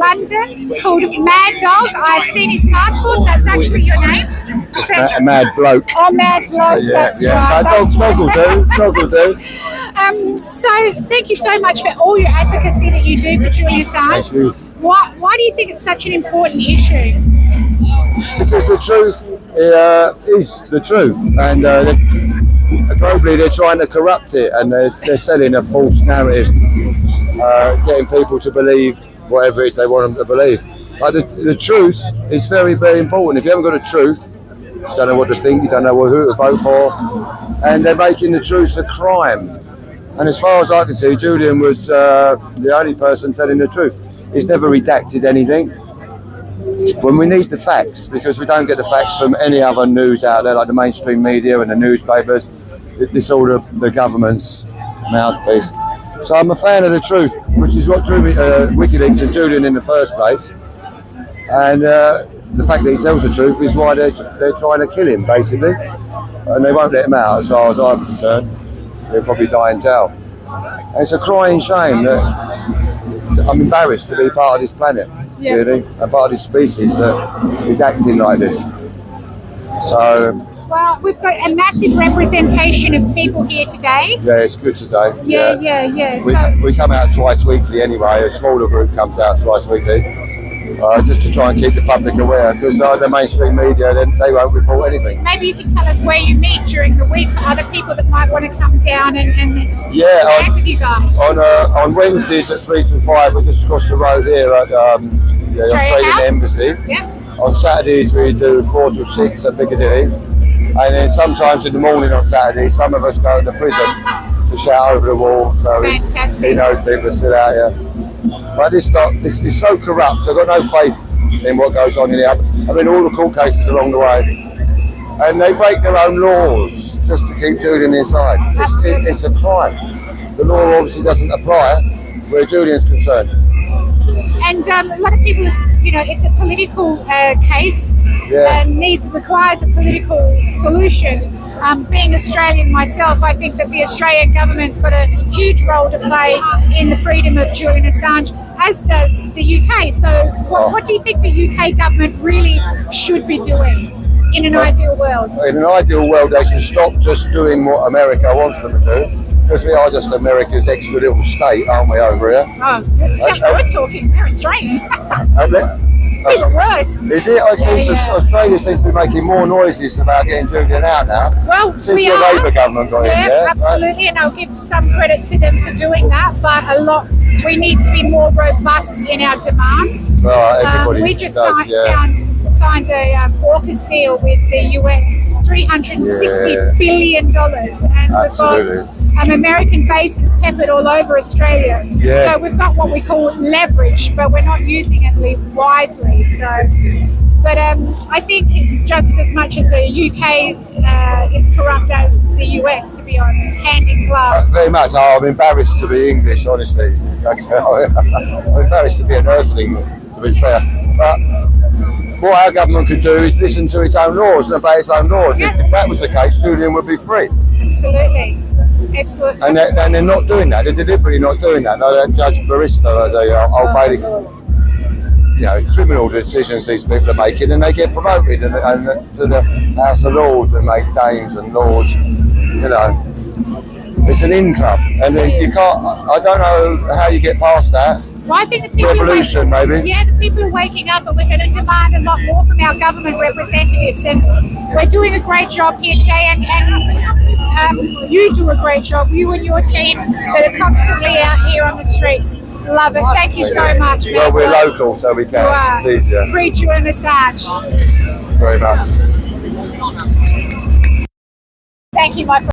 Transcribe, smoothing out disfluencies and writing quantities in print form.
London called Mad Dog. I've seen his passport. That's actually your name. It's Mad Bloke. Oh, Mad Bloke. That's right. Dog will do. Dog will do. So thank you so much for all your advocacy that you do for Julian Assange. Thank you. Why do you think it's such an important issue? Because the truth is the truth, and globally they're trying to corrupt it, and they're selling a false narrative, getting people to believe whatever it is they want them to believe. But the truth is very, very important. If you haven't got a truth, you don't know what to think, you don't know who to vote for, and they're making the truth a crime. And as far as I can see, Julian was the only person telling the truth. He's never redacted anything. When we need the facts, because we don't get the facts from any other news out there, like the mainstream media and the newspapers. It's all the government's mouthpiece. So I'm a fan of the truth, which is what drew me WikiLeaks and Julian in the first place. And the fact that he tells the truth is why they're trying to kill him, basically. And they won't let him out, as far as I'm concerned. He'll probably die in jail. And it's a crying shame that I'm embarrassed to be part of this planet, really, and part of this species that is acting like this. So. Well, we've got a massive representation of people here today. Yeah, it's good today. Yeah. We come out twice weekly anyway. A smaller group comes out twice weekly, just to try and keep the public aware, because the mainstream media, they won't report anything. Maybe you can tell us where you meet during the week for other people that might want to come down and stand with you guys. On Wednesdays at 3 to 5, we're just across the road here at the Australian Embassy. Yep. On Saturdays we do 4 to 6 at Piccadilly. And then sometimes in the morning on Saturday, some of us go to prison to shout over the wall. So he knows people are still out here. But this is so corrupt. I've got no faith in what goes on in here. I mean, all the court cases along the way. And they break their own laws just to keep Julian inside. It's a crime. The law obviously doesn't apply where Julian's concerned. And a lot of people, it's a political case and requires a political solution. Being Australian myself, I think that the Australian government's got a huge role to play in the freedom of Julian Assange, as does the UK. So what do you think the UK government really should be doing in an ideal world? In an ideal world, they should stop just doing what America wants them to do. Because we are just America's extra little state, aren't we, over here? Oh, we're talking, we're Australian. It's even worse. Is it? Australia seems to be making more noises about getting Julian out now. Well, since the Labour government got in there. Absolutely, and I'll give some credit to them for doing that, but we need to be more robust in our demands. We just signed a AUKUS deal with the US, $360 billion, and we've got American bases peppered all over Australia. So we've got what we call leverage, but we're not using it wisely. But I think it's just as much as the UK is corrupt as the US, to be honest, hand in glove. Very much. I'm embarrassed to be English, honestly. I'm embarrassed to be an earthling, to be fair. But what our government could do is listen to its own laws and obey its own laws. If that was the case, Julian would be free. Absolutely. Excellent. And they're not doing that. They're deliberately not doing that. No, Judge Barrister, the Old Bailey, criminal decisions these people are making, and they get promoted and to the House of Lords and make dames and lords. It's an in club, and you can't. I don't know how you get past that. Well, I think the people revolution, maybe. Yeah, the people are waking up, and we're going to demand a lot more from our government representatives. And we're doing a great job here today, and you do a great job. You and your team that are constantly out here on the streets. Love it. Thank you so much. Well, we're local, so we can. It's easier. Free Julian Assange. Very much. Thank you, my friend.